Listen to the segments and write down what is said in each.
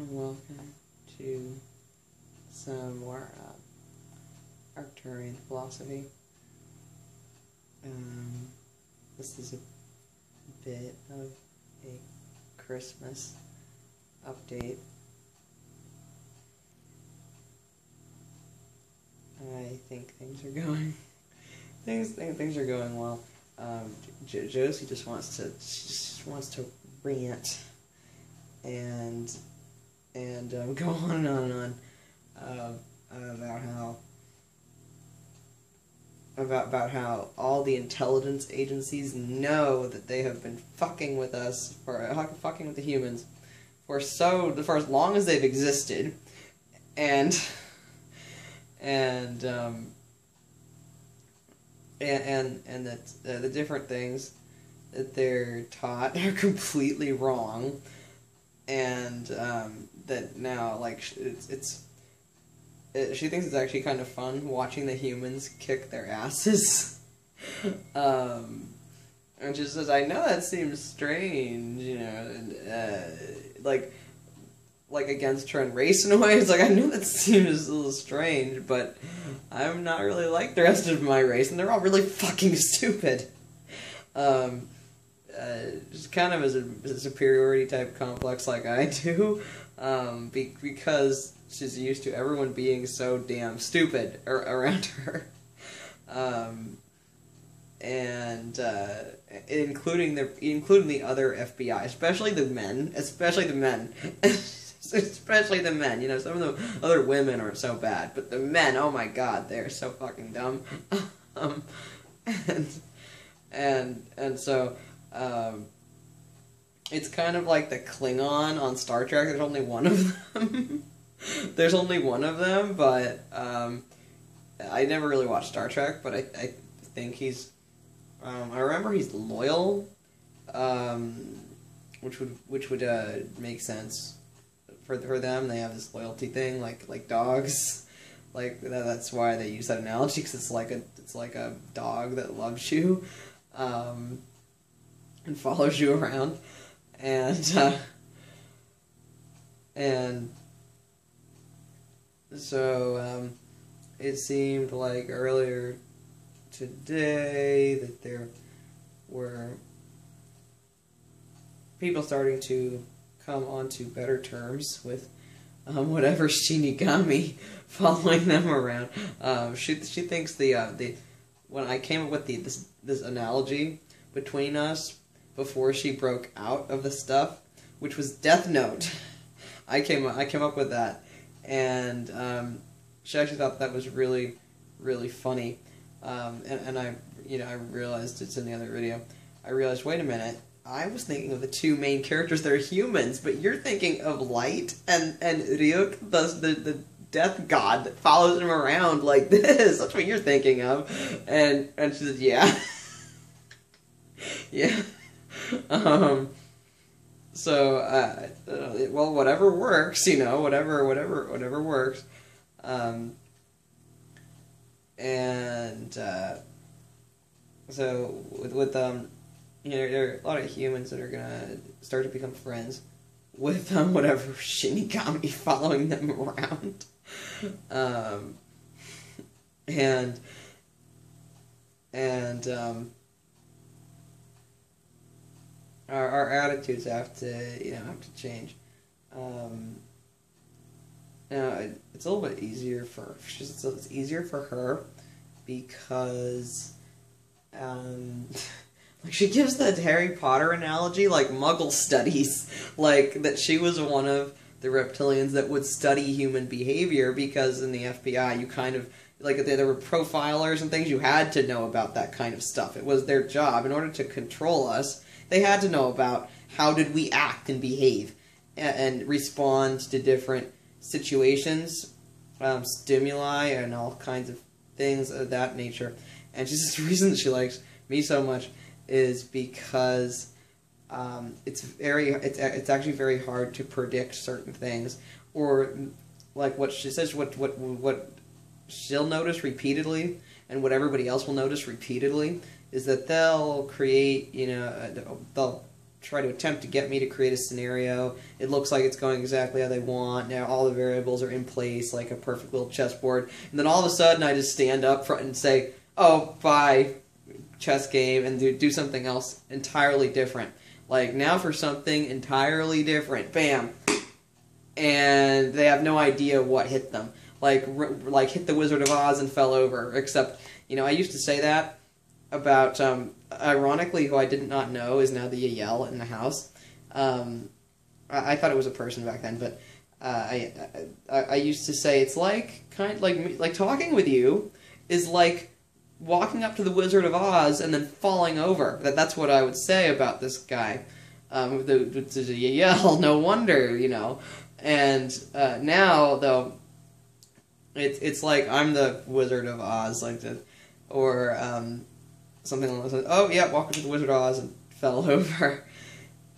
Welcome to some more Arcturian philosophy. This is a bit of a Christmas update. I think things are going things are going well. Josie just wants to rant and go on and on about how all the intelligence agencies know that they have been fucking with us, fucking with the humans for as long as they've existed, and that the different things that they're taught are completely wrong, and that now, like, she thinks it's actually kind of fun watching the humans kick their asses. And she says, I know that seems strange, you know, and, like against her own race in a way. It's like, I know that seems a little strange, but I'm not really like the rest of my race, and they're all really fucking stupid. Just kind of as a superiority type complex like I do, because she's used to everyone being so damn stupid around her, and including the other FBI, especially the men. Especially the men, you know, some of the other women aren't so bad, but the men, oh my god, they're so fucking dumb. And so, it's kind of like the Klingon on Star Trek. There's only one of them. There's only one of them, but, I never really watched Star Trek, but I think he's, I remember he's loyal, which would make sense for them. They have this loyalty thing, like dogs, like that's why they use that analogy, because it's like a dog that loves you, and follows you around, and so it seemed like earlier today that there were people starting to come onto better terms with whatever Shinigami following them around. She thinks when I came up with this analogy between us before she broke out of the stuff, which was Death Note. I came up with that, and she actually thought that was really, really funny. And I realized, it's in the other video, I realized, wait a minute, I was thinking of the two main characters that are humans, but you're thinking of Light and Ryuk, the death god that follows him around like this. That's what you're thinking of. And she said, yeah. Yeah. So, well, whatever works, you know, whatever works. So, with you know, there are a lot of humans that are gonna start to become friends with whatever Shinigami following them around, and our attitudes have to change. Now it's a little bit easier it's easier for her because like, she gives that Harry Potter analogy, like Muggle studies, like that she was one of the reptilians that would study human behavior, because in the FBI you kind of, like, there were profilers and things, you had to know about that kind of stuff. It was their job. In order to control us, they had to know about how did we act and behave and respond to different situations, stimuli, and all kinds of things of that nature. And just the reason that she likes me so much is because it's actually very hard to predict certain things, or like what she says, what she'll notice repeatedly, and what everybody else will notice repeatedly, is that they'll create, you know, they'll try to attempt to get me to create a scenario. It looks like it's going exactly how they want. Now all the variables are in place like a perfect little chessboard. And then all of a sudden I just stand up front and say, oh, bye, chess game, and do something else entirely different. Like, now for something entirely different. Bam. And they have no idea what hit them. Like hit the Wizard of Oz and fell over. Except, you know, I used to say that about, ironically, who I did not know is now the Yael in the house. I thought it was a person back then, but I used to say it's like like talking with you is like walking up to the Wizard of Oz and then falling over. That's what I would say about this guy. The Yael, no wonder, you know. And now though, it's like I'm the Wizard of Oz, like the, or something along those lines. Oh yeah, walking to the Wizard of Oz and fell over.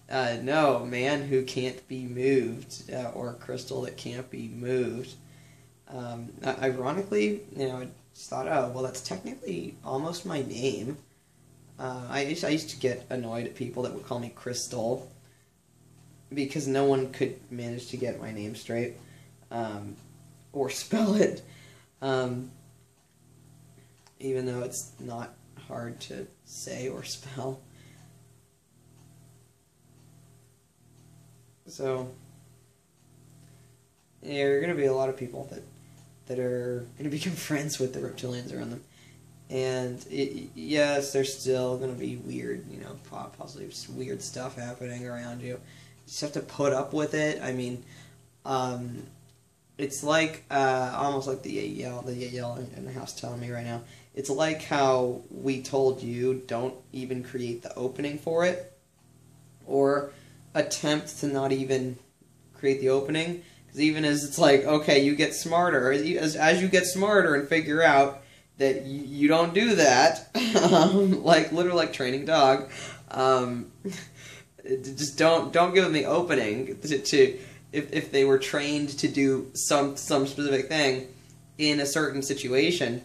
No, man who can't be moved, or crystal that can't be moved. Ironically, you know, I just thought, oh, well, that's technically almost my name. I used to get annoyed at people that would call me Crystal, because no one could manage to get my name straight, or spell it, even though it's not hard to say or spell. So, yeah, there are going to be a lot of people that are going to become friends with the reptilians around them. And, yes, there's still going to be weird, you know, possibly just weird stuff happening around you. You just have to put up with it. I mean, it's like, almost like the Yael in the house telling me right now. It's like how we told you, don't even create the opening for it, or attempt to not even create the opening, because even as it's like, okay, you get smarter, as you get smarter and figure out that you don't do that, like literally like training dog, just don't give them the opening to if they were trained to do some specific thing in a certain situation,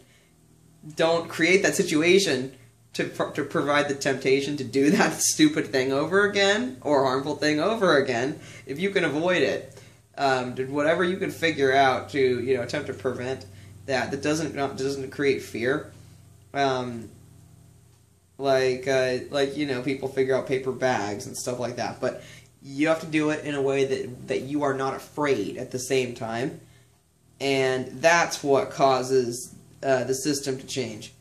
don't create that situation to provide the temptation to do that stupid thing over again, or harmful thing over again, if you can avoid it. Whatever you can figure out to, you know, attempt to prevent that doesn't create fear. Like you know, people figure out paper bags and stuff like that, but you have to do it in a way that you are not afraid at the same time, and that's what causes the system to change.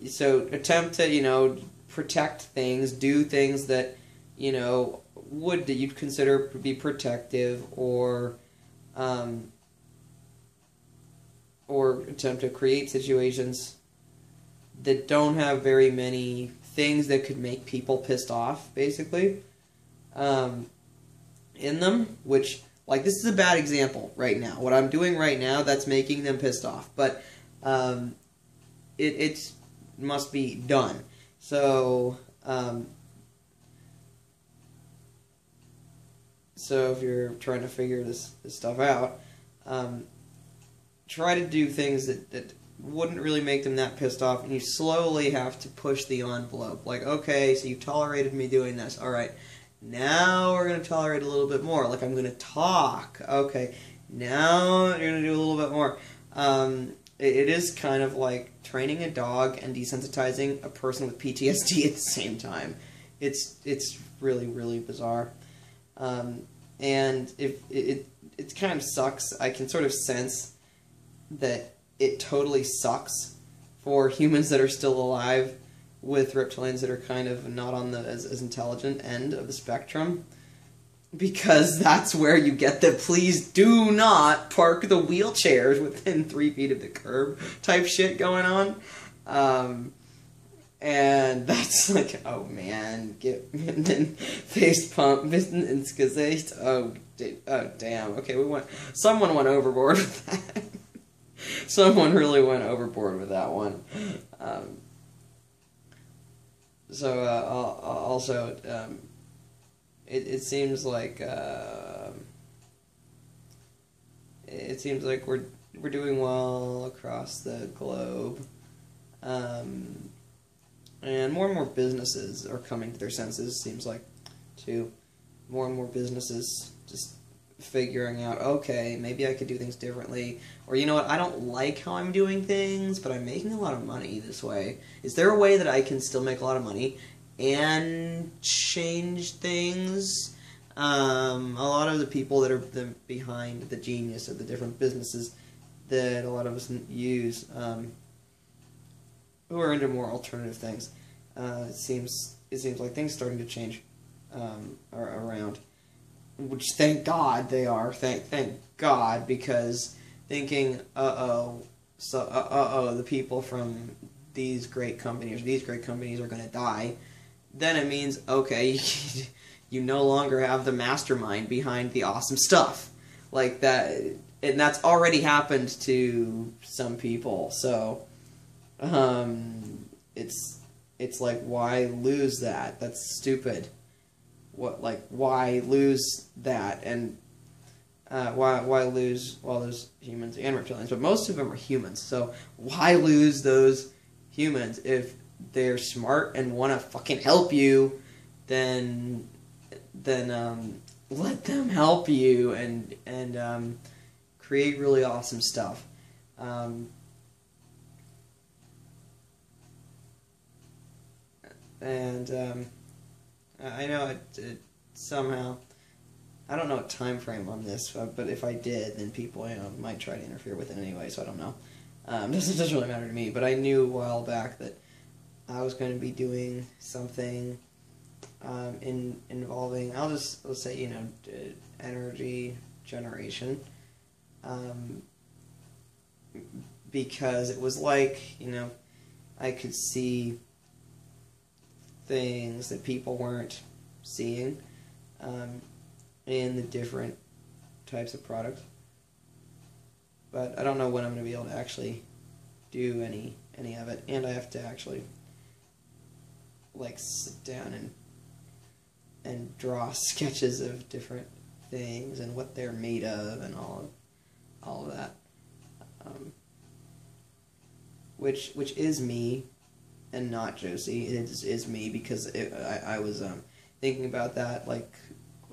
So attempt to, you know, protect things, do things that, you know, that you'd consider to be protective, or attempt to create situations that don't have very many things that could make people pissed off, basically, in them, which, like, this is a bad example right now. What I'm doing right now, that's making them pissed off, but it must be done. So, so if you're trying to figure this stuff out, try to do things that wouldn't really make them that pissed off, and you slowly have to push the envelope. Like, okay, so you've tolerated me doing this. All right, now we're going to tolerate a little bit more. Like, I'm going to talk. Okay, now you're going to do a little bit more. It is kind of like training a dog and desensitizing a person with PTSD at the same time. It's really, really bizarre. And it kind of sucks. I can sort of sense that it totally sucks for humans that are still alive with reptilians that are kind of not on the as intelligent end of the spectrum, because that's where you get the please do not park the wheelchairs within 3 feet of the curb type shit going on. And that's like, oh man, face pump, ins Gesicht. Oh damn. Okay, someone went overboard with that. Someone really went overboard with that one. Also, it seems like we're doing well across the globe, and more and more businesses are coming to their senses. Seems like to more and more businesses just figuring out, okay, maybe I could do things differently, or you know what, I don't like how I'm doing things, but I'm making a lot of money this way. Is there a way that I can still make a lot of money and change things? A lot of the people that are behind the genius of the different businesses that a lot of us use, who are into more alternative things, it seems like things are starting to change around. Which, thank God they are. Thank God, because thinking, the people from these great companies are going to die, then it means, okay, you no longer have the mastermind behind the awesome stuff. Like that, and that's already happened to some people, so, it's like, why lose that? That's stupid. Why lose that? And why lose all those humans and reptilians? But most of them are humans, so why lose those humans? If they're smart and want to fucking help you, then let them help you and create really awesome stuff. I know it somehow, I don't know a time frame on this, but if I did, then people, might try to interfere with it anyway, so I don't know. It doesn't really matter to me, but I knew a while back that I was going to be doing something involving, let's say, energy generation, because it was like, I could see things that people weren't seeing in the different types of products. But I don't know when I'm going to be able to actually do any of it, and I have to actually sit down and draw sketches of different things and what they're made of and all of that, which is me and not Josie. It is me, because I was thinking about that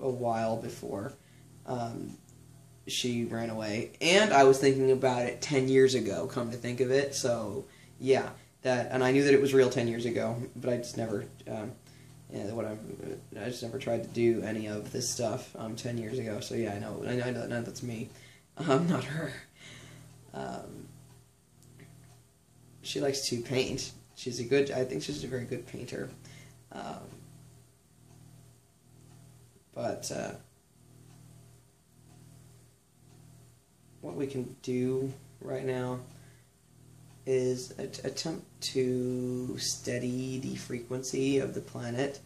a while before she ran away, and I was thinking about it 10 years ago, come to think of it. So yeah, and I knew that it was real 10 years ago, but I just never I just never tried to do any of this stuff 10 years ago. So yeah, I know that's me, not her. She likes to paint. I think she's a very good painter. But what we can do right now is attempt to steady the frequency of the planet,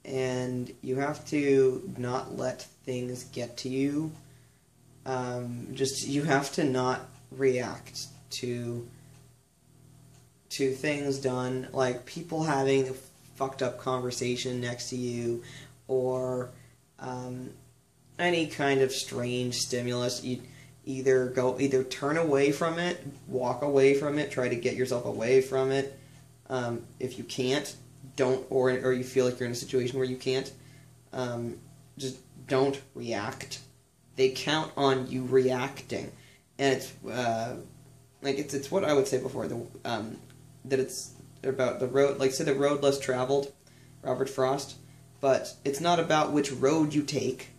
and you have to not let things get to you. You have to not react to things done, like people having a fucked up conversation next to you, or any kind of strange stimulus. You either turn away from it, walk away from it, try to get yourself away from it. If you can't, don't, or you feel like you're in a situation where you can't, just don't react. They count on you reacting, and it's what I would say before, that it's about the road, say the road less traveled, Robert Frost, but it's not about which road you take,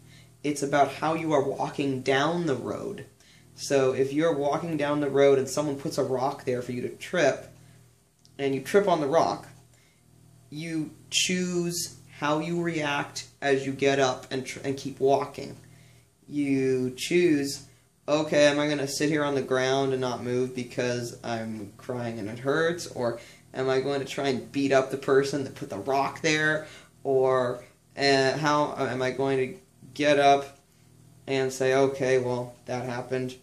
it's about how you are walking down the road. So if you're walking down the road and someone puts a rock there for you to trip, and you trip on the rock, you choose how you react as you get up and keep walking. You choose, okay, am I going to sit here on the ground and not move because I'm crying and it hurts? Or am I going to try and beat up the person that put the rock there? Or how am I going to get up and say, okay, well, that happened.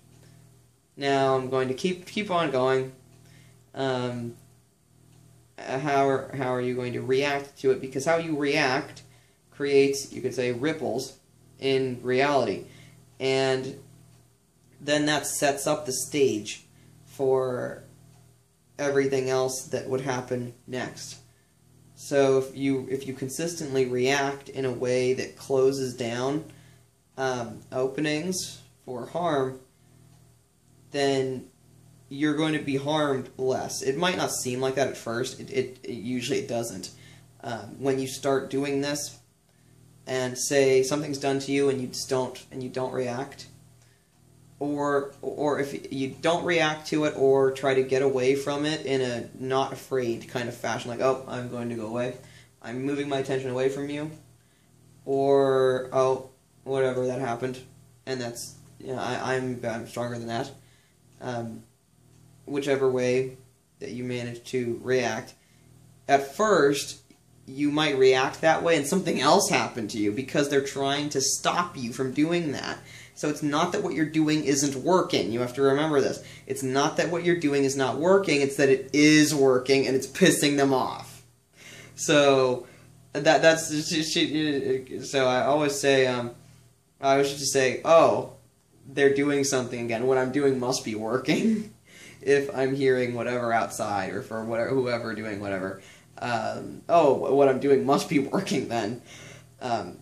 Now I'm going to keep on going. How are you going to react to it? Because how you react creates, you could say, ripples in reality. And then that sets up the stage for everything else that would happen next. So if you consistently react in a way that closes down openings for harm, then you're going to be harmed less. It might not seem like that at first. It usually it doesn't. When you start doing this, and say something's done to you and you don't react, or if you don't react to it or try to get away from it in a not afraid kind of fashion, like, oh, I'm going to go away, I'm moving my attention away from you, or oh, whatever, that happened, and that's, you know, I'm stronger than that. Whichever way that you manage to react, at first you might react that way and something else happened to you because they're trying to stop you from doing that. So it's not that what you're doing isn't working. You have to remember this. It's not that what you're doing is not working, it's that it is working and it's pissing them off. So that's so I always say I always just say, oh, they're doing something again. What I'm doing must be working. If I'm hearing whatever outside, or for whatever, whoever doing whatever, oh, what I'm doing must be working then. At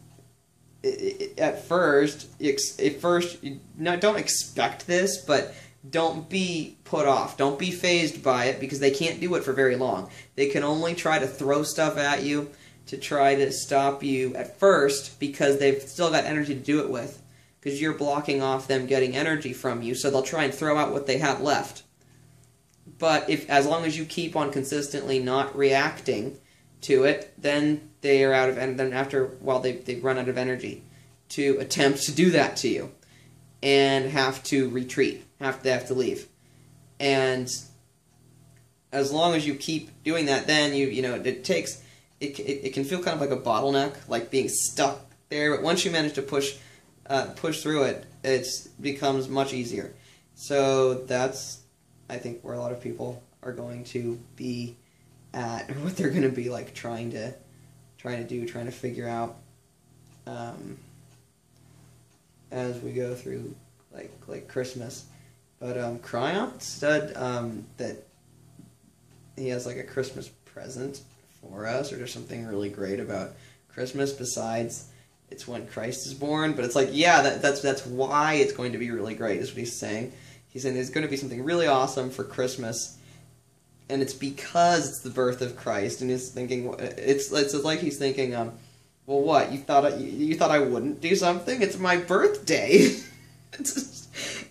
first, don't expect this, but don't be put off. Don't be fazed by it, because they can't do it for very long. They can only try to throw stuff at you to try to stop you at first, because they've still got energy to do it with, because you're blocking off them getting energy from you, so they'll try and throw out what they have left. But as long as you keep on consistently not reacting to it, then they are out of, and then after a while they run out of energy to attempt to do that to you, and have to retreat, they have to leave. And as long as you keep doing that, then it can feel kind of like a bottleneck, like being stuck there. But once you manage to push through it, it becomes much easier. So that's, I think, where a lot of people are going to be at, or what they're going to be like trying to figure out as we go through like Christmas. But Cryon said that he has like a Christmas present for us, or there's something really great about Christmas besides it's when Christ is born. But it's like, yeah, that's why it's going to be really great, is what he's saying. He's saying there's going to be something really awesome for Christmas, and it's because it's the birth of Christ. And he's thinking, it's like he's thinking, well, what, you thought I wouldn't do something? It's my birthday,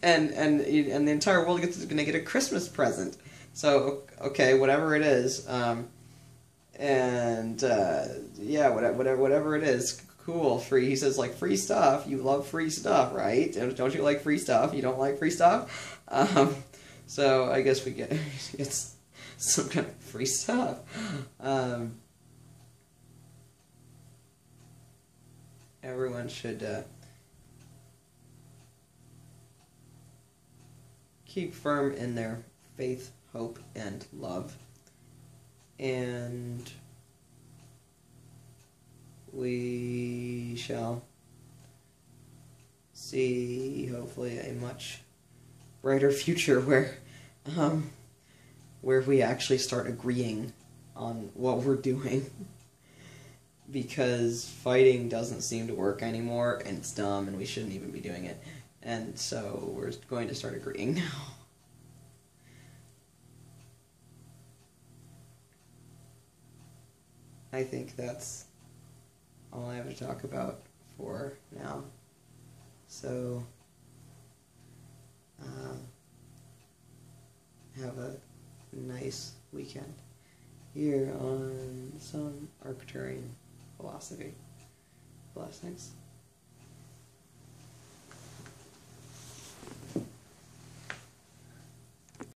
and the entire world is going to get a Christmas present. So okay, whatever it is, yeah, whatever it is. Cool, free. He says, like, free stuff. You love free stuff, right? Don't you like free stuff? You don't like free stuff? So I guess we get some kind of free stuff. Everyone should keep firm in their faith, hope, and love. And we shall see, hopefully, a much brighter future where we actually start agreeing on what we're doing. Because fighting doesn't seem to work anymore, and it's dumb, and we shouldn't even be doing it. And so we're going to start agreeing now. I think that's all I have to talk about for now. So, have a nice weekend here on some Arcturian philosophy. Blessings.